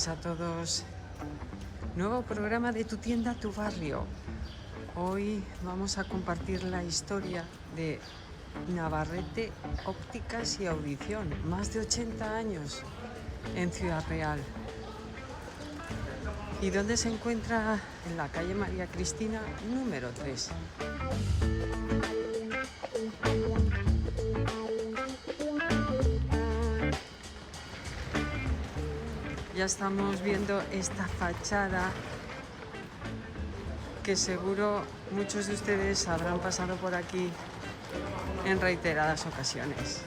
buenas a todos. Nuevo programa de Tu Tienda, Tu Barrio. Hoy vamos a compartir la historia de Navarrete Ópticas y Audición. Más de 80 años en Ciudad Real. ¿Y dónde se encuentra? En la calle María Cristina, número 3. Ya estamos viendo esta fachada que seguro muchos de ustedes habrán pasado por aquí en reiteradas ocasiones.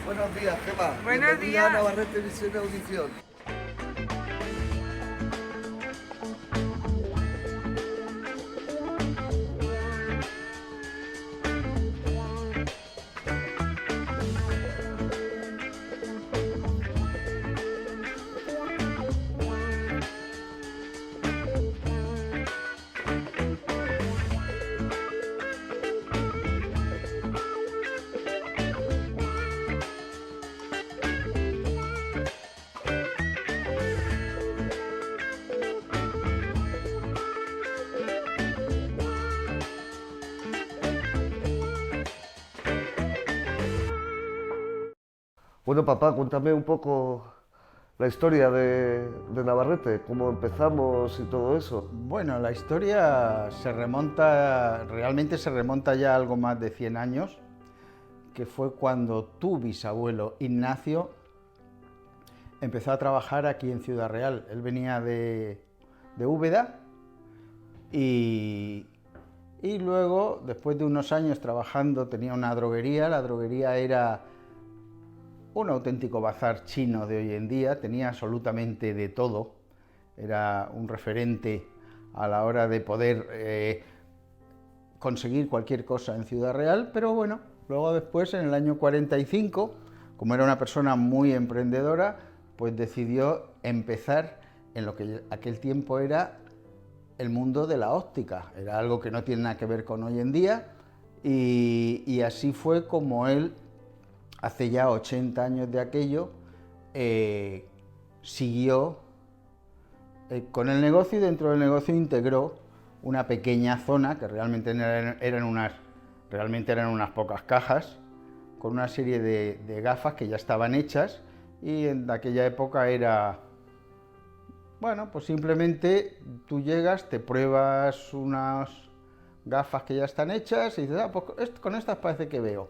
Buenos días, Gemma. Buenos Bienvenida días. a Navarrete Visión y Audición. Bueno, papá, cuéntame un poco la historia de Navarrete, cómo empezamos y todo eso. Bueno, la historia realmente se remonta ya a algo más de 100 años, que fue cuando tu bisabuelo Ignacio empezó a trabajar aquí en Ciudad Real. Él venía de Úbeda y luego, después de unos años trabajando, tenía una droguería. La droguería era un auténtico bazar chino de hoy en día, tenía absolutamente de todo, era un referente a la hora de poder conseguir cualquier cosa en Ciudad Real, pero bueno, luego después, en el año 45, como era una persona muy emprendedora, pues decidió empezar en lo que aquel tiempo era el mundo de la óptica. Era algo que no tiene nada que ver con hoy en día, y así fue como él, hace ya 80 años de aquello, siguió con el negocio, y dentro del negocio integró una pequeña zona que realmente eran unas pocas cajas, con una serie de gafas que ya estaban hechas, y en aquella época era, bueno, pues simplemente tú llegas, te pruebas unas gafas que ya están hechas y dices, pues con estas parece que veo.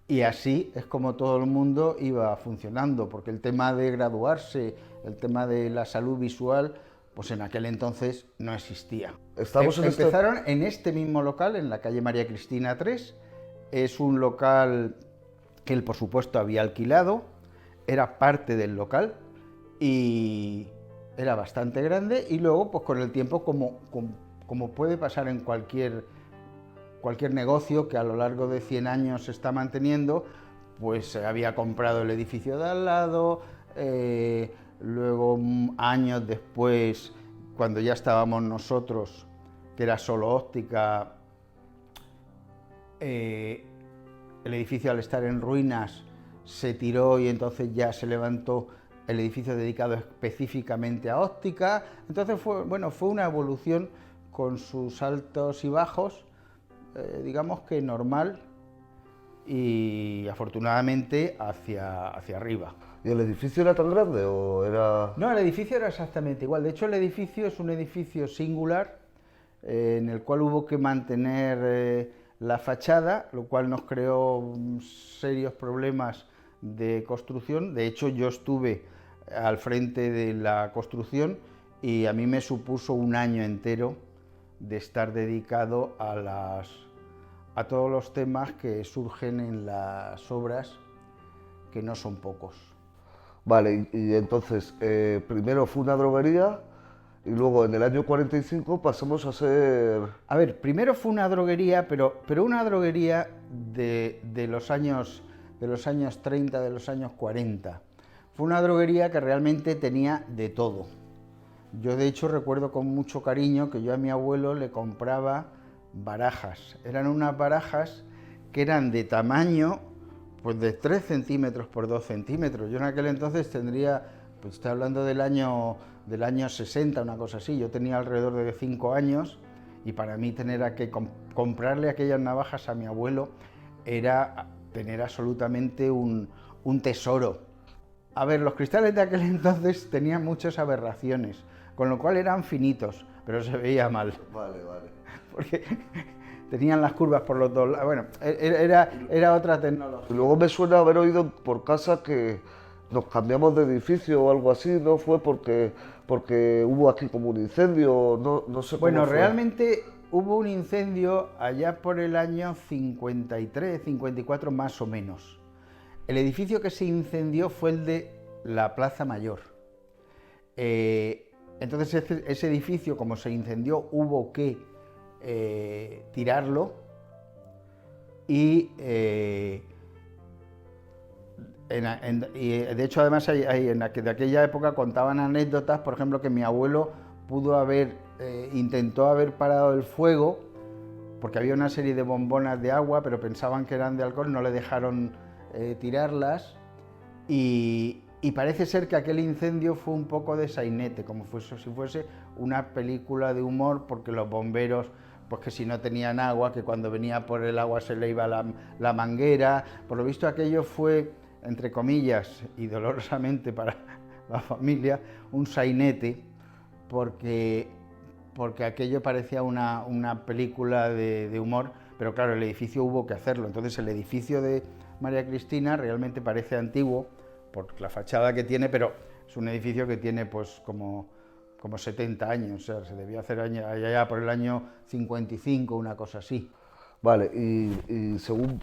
Y así es como todo el mundo iba funcionando, porque el tema de graduarse, el tema de la salud visual, pues en aquel entonces no existía. Empezaron en este mismo local, en la calle María Cristina 3. Es un local que él, por supuesto, había alquilado, era parte del local y era bastante grande, y luego, pues con el tiempo, como puede pasar en cualquier negocio que a lo largo de 100 años se está manteniendo, pues se había comprado el edificio de al lado, luego años después, cuando ya estábamos nosotros, que era solo óptica, el edificio, al estar en ruinas, se tiró y entonces ya se levantó el edificio dedicado específicamente a óptica. Entonces fue una evolución con sus altos y bajos, digamos que normal, y afortunadamente hacia arriba. ¿Y el edificio era tan grande o era...? No, el edificio era exactamente igual. De hecho, el edificio es un edificio singular, en el cual hubo que mantener la fachada, lo cual nos creó serios problemas de construcción. De hecho, yo estuve al frente de la construcción y a mí me supuso un año entero de estar dedicado a todos los temas que surgen en las obras, que no son pocos. Vale, y entonces, primero fue una droguería Y luego en el año 45 pasamos a ser... A ver, primero fue una droguería, pero una droguería de los años 30, de los años 40. Fue una droguería que realmente tenía de todo. Yo de hecho recuerdo con mucho cariño que yo a mi abuelo le compraba barajas. Eran unas barajas que eran de tamaño pues de 3 centímetros por 2 centímetros. Yo en aquel entonces tendría, pues estoy hablando del año 60, una cosa así. Yo tenía alrededor de 5 años y para mí comprarle aquellas navajas a mi abuelo era tener absolutamente un tesoro. A ver, los cristales de aquel entonces tenían muchas aberraciones, con lo cual eran finitos, pero se veía mal. Vale. Porque tenían las curvas por los dos lados. Bueno, era otra tecnología. Y luego me suena haber oído por casa que nos cambiamos de edificio o algo así, ¿no? Fue porque hubo aquí como un incendio, no sé cómo Bueno, fue. realmente hubo un incendio allá por el año 53, 54 más o menos. El edificio que se incendió fue el de la Plaza Mayor. Entonces ese edificio, como se incendió, hubo que tirarlo y de hecho además de aquella época contaban anécdotas, por ejemplo, que mi abuelo intentó haber parado el fuego porque había una serie de bombonas de agua, pero pensaban que eran de alcohol, no le dejaron tirarlas y parece ser que aquel incendio fue un poco de sainete, como si fuese una película de humor, porque los bomberos, pues que si no tenían agua, que cuando venía por el agua se le iba la manguera. Por lo visto aquello fue, entre comillas, y dolorosamente para la familia, un sainete, porque aquello parecía una película de humor, pero claro, el edificio hubo que hacerlo. Entonces el edificio de María Cristina realmente parece antiguo, por la fachada que tiene, pero es un edificio que tiene pues como 70 años, o sea, se debió hacer allá por el año 55, una cosa así. Vale, y según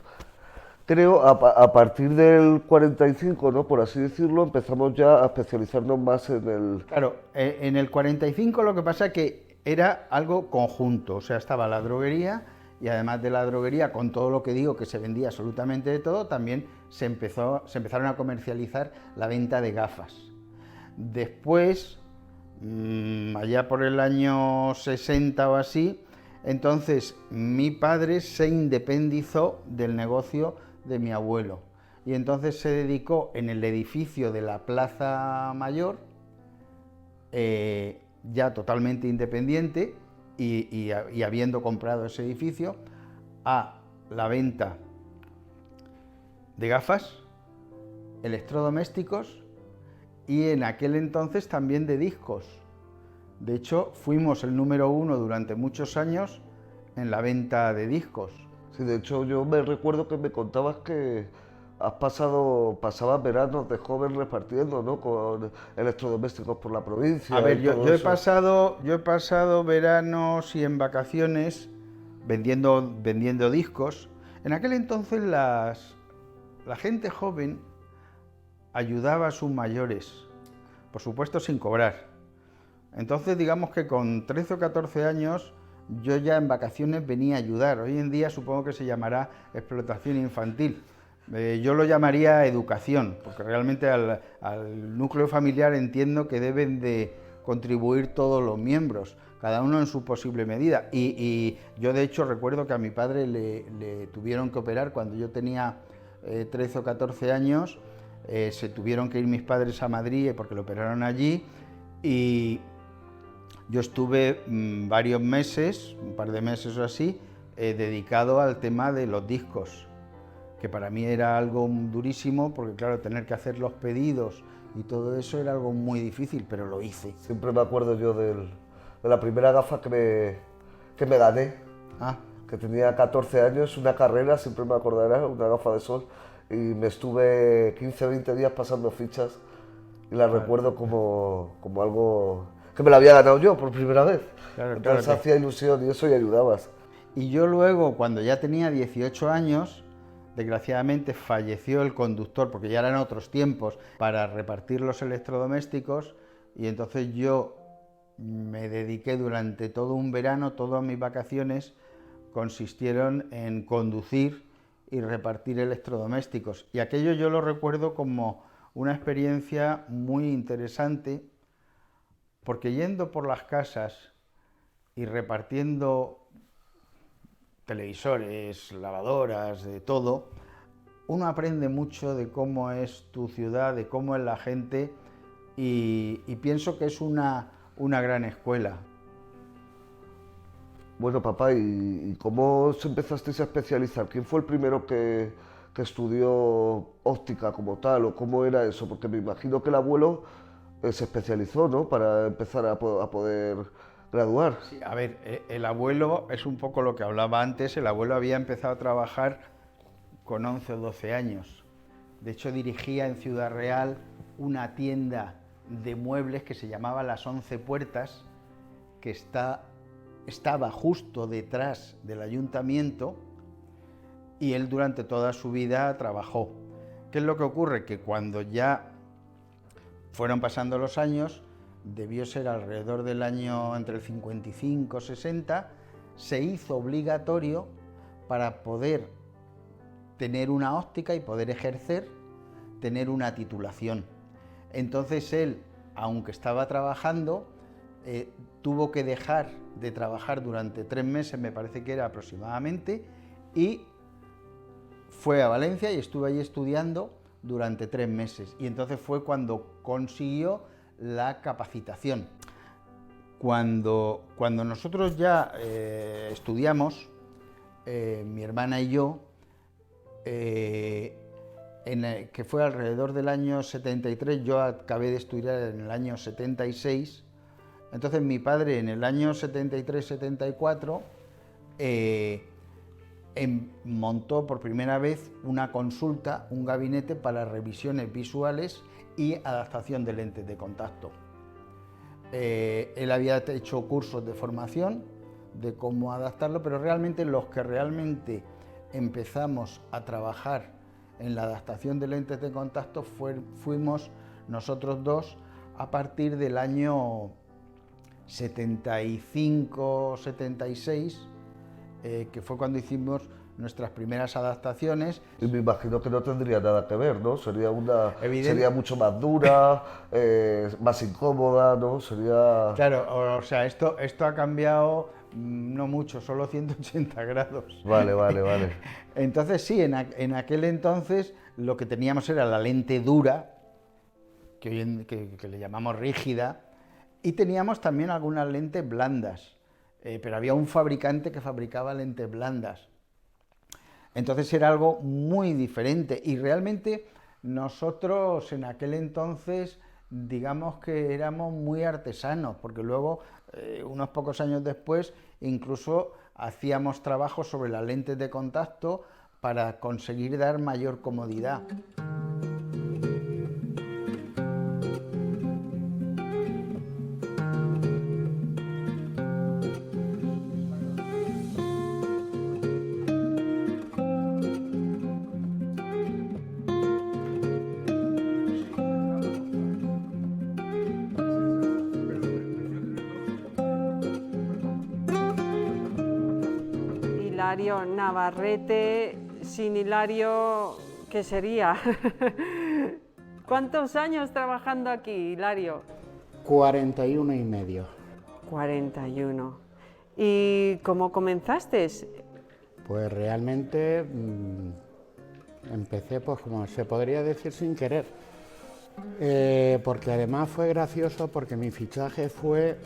creo, a partir del 45, ¿no? Por así decirlo, empezamos ya a especializarnos más en el... Claro, en el 45 lo que pasa es que era algo conjunto, o sea, estaba la droguería y además de la droguería, con todo lo que digo, que se vendía absolutamente de todo, también se empezaron a comercializar la venta de gafas. Después, allá por el año 60 o así, entonces mi padre se independizó del negocio de mi abuelo y entonces se dedicó en el edificio de la Plaza Mayor, ya totalmente independiente y habiendo comprado ese edificio, a la venta de gafas, electrodomésticos y en aquel entonces también de discos. De hecho, fuimos el número 1 durante muchos años en la venta de discos. Sí, de hecho yo me recuerdo que me contabas que pasabas veranos de joven repartiendo, ¿no? Con electrodomésticos por la provincia. A ver, yo he pasado veranos y en vacaciones vendiendo discos. En aquel entonces la gente joven ayudaba a sus mayores, por supuesto sin cobrar. Entonces digamos que con 13 o 14 años yo ya en vacaciones venía a ayudar. Hoy en día supongo que se llamará explotación infantil. Yo lo llamaría educación, porque realmente al núcleo familiar entiendo que deben de contribuir todos los miembros, cada uno en su posible medida. Y yo de hecho recuerdo que a mi padre le tuvieron que operar cuando yo tenía 13 o 14 años, se tuvieron que ir mis padres a Madrid porque lo operaron allí y yo estuve varios meses, un par de meses o así, dedicado al tema de los discos, que para mí era algo durísimo, porque claro, tener que hacer los pedidos y todo eso era algo muy difícil, pero lo hice. Siempre me acuerdo yo de la primera gafa que me gané, que tenía 14 años, una carrera, siempre me acordaré, una gafa de sol, y me estuve 15 o 20 días pasando fichas, y la recuerdo como algo que me la había ganado yo por primera vez. Entonces hacía ilusión y eso y ayudabas. Y yo luego, cuando ya tenía 18 años, desgraciadamente falleció el conductor, porque ya eran otros tiempos, para repartir los electrodomésticos, y entonces yo me dediqué durante todo un verano, todas mis vacaciones consistieron en conducir y repartir electrodomésticos. Y aquello yo lo recuerdo como una experiencia muy interesante, porque yendo por las casas y repartiendo televisores, lavadoras, de todo, uno aprende mucho de cómo es tu ciudad, de cómo es la gente, y pienso que es una gran escuela. Bueno, papá, ¿y cómo os empezasteis a especializar? ¿Quién fue el primero que estudió óptica como tal, o cómo era eso? Porque me imagino que el abuelo se especializó, ¿no?, para empezar a poder graduar. Sí, a ver, el abuelo es un poco lo que hablaba antes. El abuelo había empezado a trabajar con 11 o 12 años. De hecho, dirigía en Ciudad Real una tienda de muebles que se llamaba Las 11 Puertas, que estaba justo detrás del ayuntamiento, y él durante toda su vida trabajó. ¿Qué es lo que ocurre? Que cuando ya fueron pasando los años, debió ser alrededor del año entre el 55 y 60, se hizo obligatorio para poder tener una óptica y poder ejercer, tener una titulación. Entonces él, aunque estaba trabajando, tuvo que dejar de trabajar durante 3 meses, me parece que era aproximadamente, y fue a Valencia y estuvo allí estudiando durante 3 meses. Y entonces fue cuando consiguió la capacitación. Cuando nosotros ya estudiamos, mi hermana y yo, que fue alrededor del año 73, yo acabé de estudiar en el año 76, entonces mi padre en el año 73-74 montó por primera vez una consulta, un gabinete para revisiones visuales y adaptación de lentes de contacto. Él había hecho cursos de formación de cómo adaptarlo, pero realmente los que realmente empezamos a trabajar en la adaptación de lentes de contacto fuimos nosotros dos a partir del año 75-76, que fue cuando hicimos nuestras primeras adaptaciones. Y me imagino que no tendría nada que ver, ¿no? Sería mucho más dura, más incómoda, ¿no? Sería... Claro, o sea, esto ha cambiado no mucho, solo 180 grados. Vale. Entonces sí, en aquel entonces lo que teníamos era la lente dura, que le llamamos rígida, y teníamos también algunas lentes blandas, pero había un fabricante que fabricaba lentes blandas. Entonces era algo muy diferente, y realmente nosotros en aquel entonces, digamos que éramos muy artesanos, porque luego, unos pocos años después, incluso hacíamos trabajos sobre las lentes de contacto para conseguir dar mayor comodidad. Hilario Navarrete, sin Hilario, ¿qué sería? ¿Cuántos años trabajando aquí, Hilario? 41 y medio. 41. ¿Y cómo comenzaste? Pues realmente empecé, pues como se podría decir, sin querer. Porque además fue gracioso, porque mi fichaje fue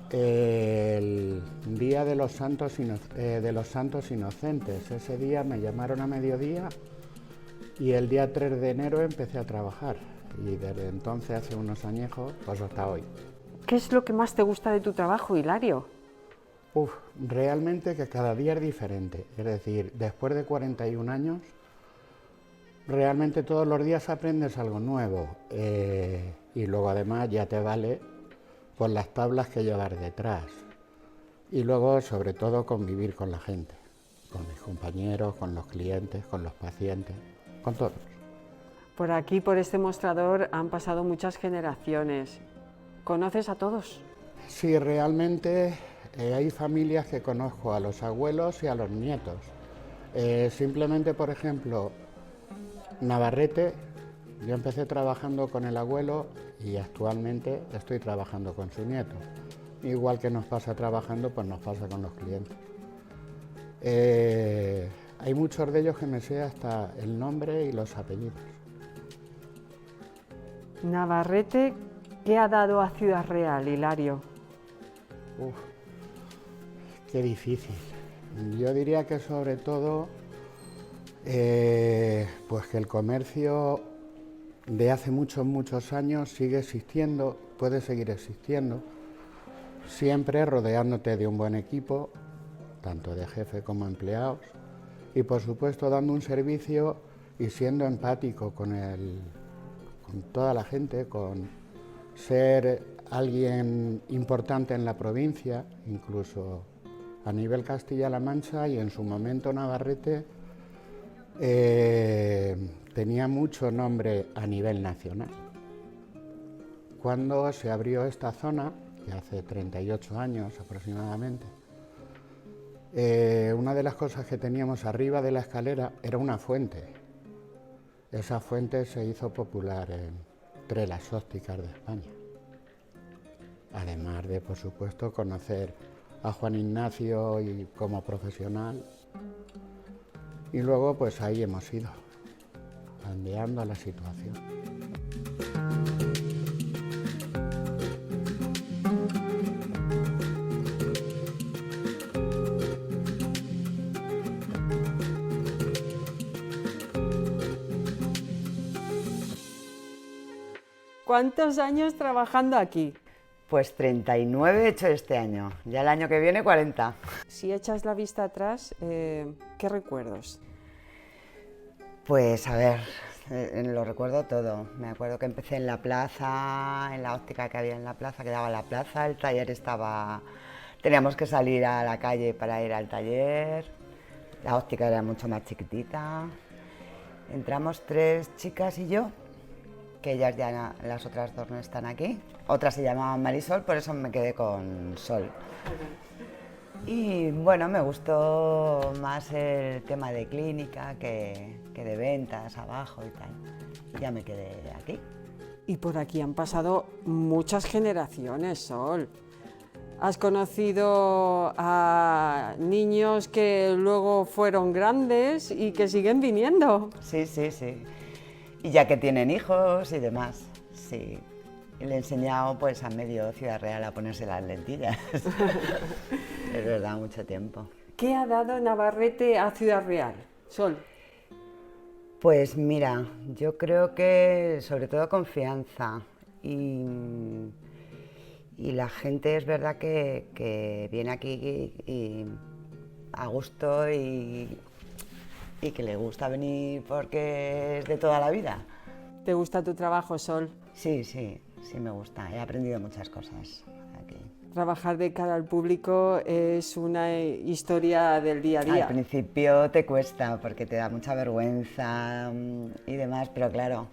el día de los Santos Inocentes. Ese día me llamaron a mediodía y el día 3 de enero empecé a trabajar. Y desde entonces, hace unos añejos, pues hasta hoy. ¿Qué es lo que más te gusta de tu trabajo, Hilario? Realmente que cada día es diferente. Es decir, después de 41 años, realmente todos los días aprendes algo nuevo. Y luego además ya te vale por las tablas que llevar detrás. Y luego, sobre todo, convivir con la gente, con mis compañeros, con los clientes, con los pacientes, con todos. Por aquí, por este mostrador, han pasado muchas generaciones. ¿Conoces a todos? Sí, realmente hay familias que conozco, a los abuelos y a los nietos. Simplemente, por ejemplo, Navarrete, yo empecé trabajando con el abuelo y actualmente estoy trabajando con su nieto. Igual que nos pasa trabajando, pues nos pasa con los clientes. Hay muchos de ellos que me sé hasta el nombre y los apellidos. Navarrete, ¿qué ha dado a Ciudad Real, Hilario? Uf, qué difícil. Yo diría que sobre todo, pues que el comercio de hace muchos años sigue existiendo, puede seguir existiendo, siempre rodeándote de un buen equipo, tanto de jefe como empleados, y por supuesto dando un servicio y siendo empático con toda la gente, con ser alguien importante en la provincia, incluso a nivel Castilla-La Mancha, y en su momento Navarrete tenía mucho nombre a nivel nacional. Cuando se abrió esta zona, que hace 38 años aproximadamente, una de las cosas que teníamos arriba de la escalera era una fuente. Esa fuente se hizo popular entre las ópticas de España. Además de, por supuesto, conocer a Juan Ignacio y como profesional. Y luego, pues ahí hemos ido, cambiando la situación. ¿Cuántos años trabajando aquí? Pues 39 he hecho este año, ya el año que viene 40. Si echas la vista atrás, ¿qué recuerdos? Pues a ver, lo recuerdo todo. Me acuerdo que empecé en la plaza, en la óptica que había en la plaza, que daba la plaza, el taller estaba... Teníamos que salir a la calle para ir al taller, la óptica era mucho más chiquitita. Entramos 3 chicas y yo, que ellas ya, las otras 2 no están aquí. Otra se llamaba Marisol, por eso me quedé con Sol. Y bueno, me gustó más el tema de clínica que de ventas abajo y tal. Y ya me quedé aquí. Y por aquí han pasado muchas generaciones, Sol. Has conocido a niños que luego fueron grandes y que siguen viniendo. Sí, sí, sí. Y ya que tienen hijos y demás, sí. Y le he enseñado pues a medio Ciudad Real a ponerse las lentillas. Es verdad, mucho tiempo. ¿Qué ha dado Navarrete a Ciudad Real, Sol? Pues mira, yo creo que sobre todo confianza y la gente es verdad que viene aquí y a gusto y que le gusta venir porque es de toda la vida. ¿Te gusta tu trabajo, Sol? Sí, sí, sí me gusta. He aprendido muchas cosas aquí. Trabajar de cara al público es una historia del día a día. Al principio te cuesta porque te da mucha vergüenza y demás, pero claro,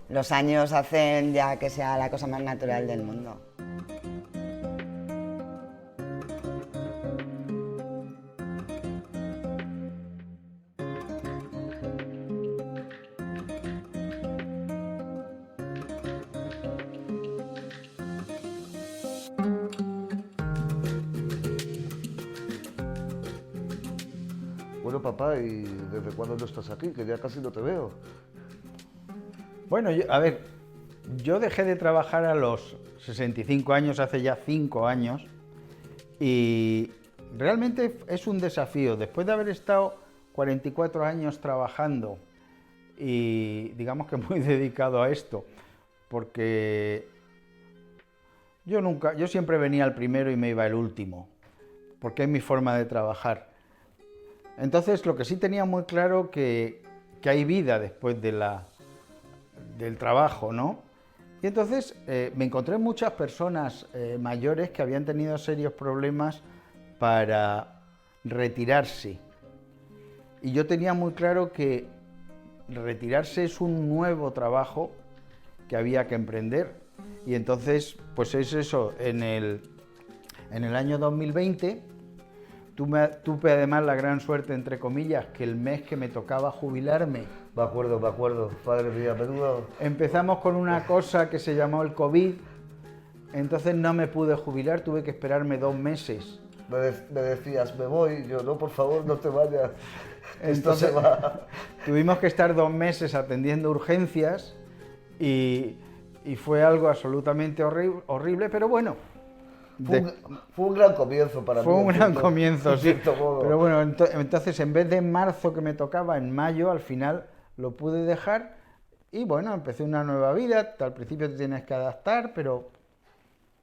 los años hacen ya que sea la cosa más natural del mundo. Bueno, papá, ¿y desde cuándo no estás aquí? Que ya casi no te veo. Bueno, yo dejé de trabajar a los 65 años, hace ya 5 años, y realmente es un desafío. Después de haber estado 44 años trabajando y digamos que muy dedicado a esto, porque yo siempre venía el primero y me iba el último, porque es mi forma de trabajar. Entonces, lo que sí tenía muy claro que hay vida después del trabajo, ¿no? Y entonces me encontré muchas personas mayores que habían tenido serios problemas para retirarse. Y yo tenía muy claro que retirarse es un nuevo trabajo que había que emprender. Y entonces, pues es eso, en el año 2020 tuve además la gran suerte, entre comillas, que el mes que me tocaba jubilarme... Me acuerdo, padre mía, menudo... Empezamos con una cosa que se llamó el COVID, entonces no me pude jubilar, tuve que esperarme 2 meses. Me decías, me voy, yo no, por favor, no te vayas. Entonces tuvimos que estar 2 meses atendiendo urgencias y fue algo absolutamente horrible, pero bueno. Fue un gran comienzo para mí. Fue un gran comienzo, sí. Modo. Pero bueno, entonces en vez de en marzo que me tocaba, en mayo, al final lo pude dejar y bueno, empecé una nueva vida. Al principio te tienes que adaptar, pero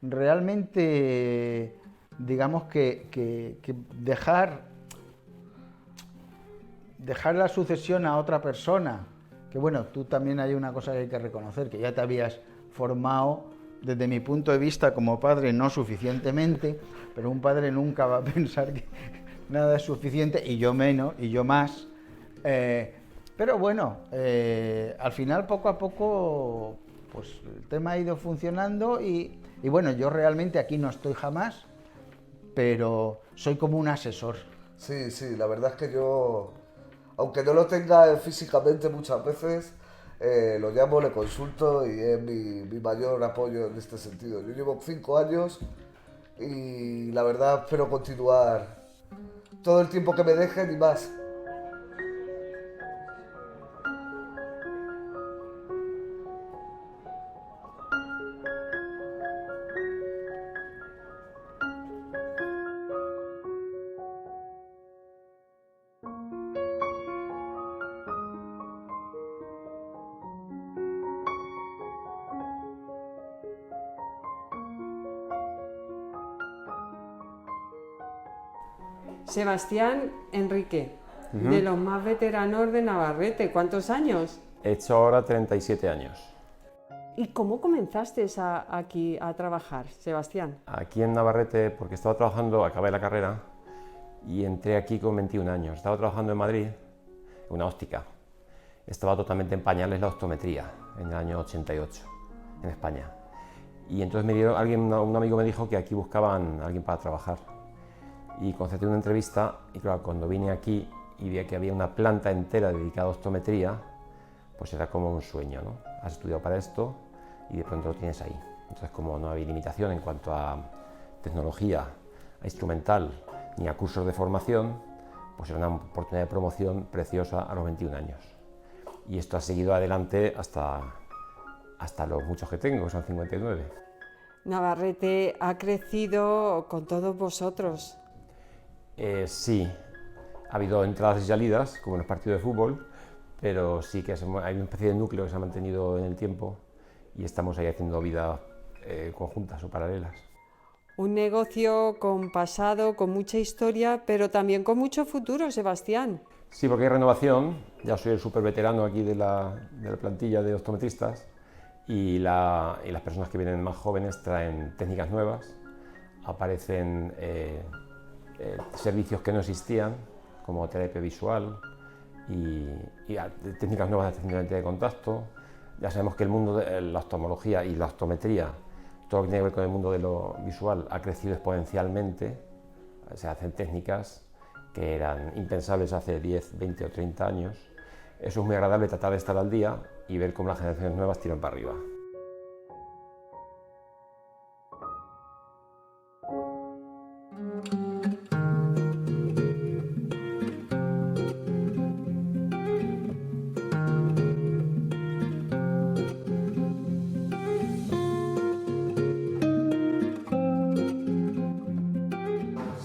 realmente digamos que dejar la sucesión a otra persona, que bueno, tú también hay una cosa que hay que reconocer, que ya te habías formado, desde mi punto de vista como padre no suficientemente, pero un padre nunca va a pensar que nada es suficiente, y yo menos, y yo más, pero bueno, al final poco a poco pues el tema ha ido funcionando y bueno, yo realmente aquí no estoy jamás, pero soy como un asesor. Sí, la verdad es que yo, aunque no lo tenga físicamente muchas veces, lo llamo, le consulto y es mi mayor apoyo en este sentido. Yo llevo 5 años y la verdad espero continuar todo el tiempo que me dejen y más. Sebastián Enrique, de los más veteranos de Navarrete. ¿Cuántos años? He hecho ahora 37 años. ¿Y cómo comenzaste aquí a trabajar, Sebastián? Aquí en Navarrete, porque estaba trabajando, acabé la carrera y entré aquí con 21 años. Estaba trabajando en Madrid, en una óptica. Estaba totalmente en pañales la optometría, en el año 88, en España. Y entonces un amigo me dijo que aquí buscaban a alguien para trabajar. Y concerté una entrevista y claro, cuando vine aquí y vi que había una planta entera dedicada a optometría, pues era como un sueño, ¿no? Has estudiado para esto y de pronto lo tienes ahí. Entonces, como no había limitación en cuanto a tecnología, a instrumental, ni a cursos de formación, pues era una oportunidad de promoción preciosa a los 21 años. Y esto ha seguido adelante hasta los muchos que tengo, que son 59. Navarrete ha crecido con todos vosotros. Sí, ha habido entradas y salidas, como en los partidos de fútbol, pero sí que hay una especie de núcleo que se ha mantenido en el tiempo y estamos ahí haciendo vida conjuntas o paralelas. Un negocio con pasado, con mucha historia, pero también con mucho futuro, Sebastián. Sí, porque hay renovación, ya soy el súper veterano aquí de la plantilla de optometristas y las personas que vienen más jóvenes traen técnicas nuevas, aparecen servicios que no existían, como terapia visual y técnicas nuevas de lente de contacto. Ya sabemos que el mundo de la oftalmología y la optometría, todo lo que tiene que ver con el mundo de lo visual, ha crecido exponencialmente. Se hacen técnicas que eran impensables hace 10, 20 o 30 años. Eso es muy agradable, tratar de estar al día y ver cómo las generaciones nuevas tiran para arriba.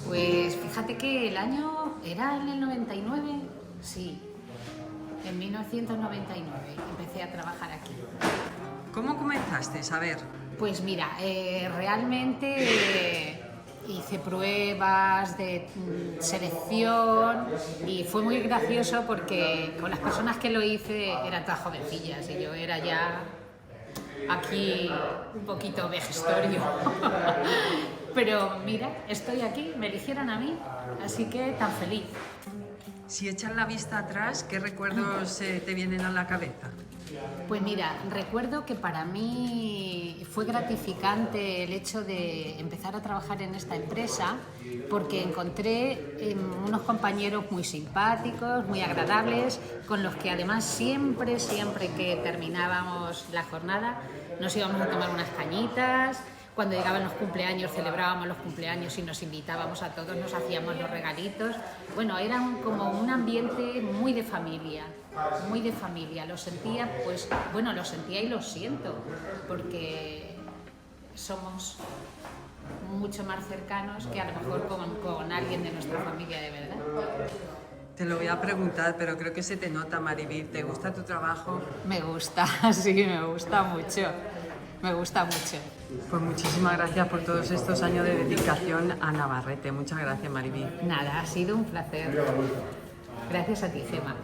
Pues fíjate que el año era en el 99, sí, en 1999 empecé a trabajar aquí. ¿Cómo comenzaste? A ver. Pues mira, realmente hice pruebas de selección y fue muy gracioso porque con las personas que lo hice eran todas jovencillas y yo era ya aquí un poquito vejestorio. Pero mira, estoy aquí, me eligieron a mí, así que tan feliz. Si echas la vista atrás, ¿qué recuerdos te vienen a la cabeza? Pues mira, recuerdo que para mí fue gratificante el hecho de empezar a trabajar en esta empresa porque encontré unos compañeros muy simpáticos, muy agradables, con los que además siempre que terminábamos la jornada nos íbamos a tomar unas cañitas. Cuando llegaban los cumpleaños celebrábamos los cumpleaños y nos invitábamos a todos, nos hacíamos los regalitos. Bueno, era como un ambiente muy de familia, muy de familia. Lo sentía, pues, bueno, lo sentía y lo siento, porque somos mucho más cercanos que a lo mejor con alguien de nuestra familia de verdad. Te lo voy a preguntar, pero creo que se te nota, Maribel. ¿Te gusta tu trabajo? Me gusta, sí, me gusta mucho. Me gusta mucho. Pues muchísimas gracias por todos estos años de dedicación a Navarrete. Muchas gracias, Maribel. Nada, ha sido un placer. Gracias a ti, Gemma.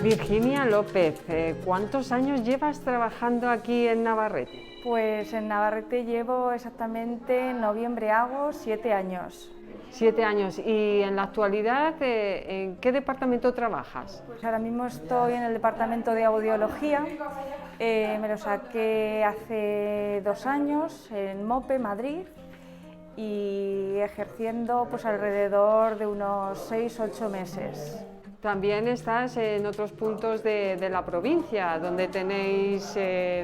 Virginia López, ¿cuántos años llevas trabajando aquí en Navarrete? Pues en Navarrete llevo exactamente, en noviembre hago 7 años. 7 años. ¿Y en la actualidad en qué departamento trabajas? Pues ahora mismo estoy en el departamento de audiología, me lo saqué hace 2 años en MOPE, Madrid, y ejerciendo pues alrededor de unos 6-8 meses. También estás en otros puntos de la provincia, donde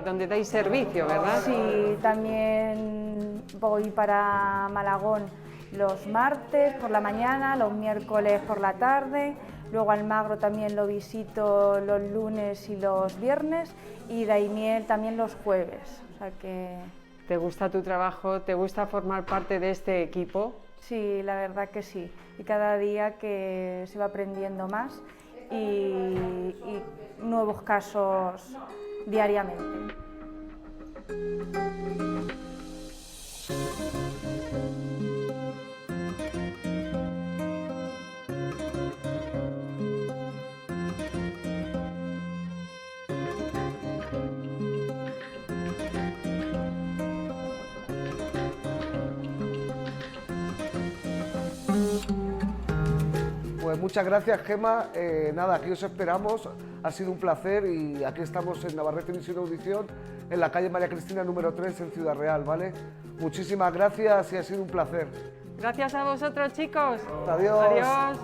donde dais servicio, ¿verdad? Sí, también voy para Malagón los martes por la mañana, los miércoles por la tarde, luego Almagro también lo visito los lunes y los viernes, y Daimiel también los jueves. O sea que... ¿Te gusta tu trabajo? ¿Te gusta formar parte de este equipo? Sí, la verdad que sí, y cada día que se va aprendiendo más y nuevos casos diariamente. Pues muchas gracias, Gemma. Nada, aquí os esperamos. Ha sido un placer y aquí estamos en Navarrete Visión Audición, en la calle María Cristina número 3 en Ciudad Real, ¿vale? Muchísimas gracias y ha sido un placer. Gracias a vosotros, chicos. Adiós. Adiós.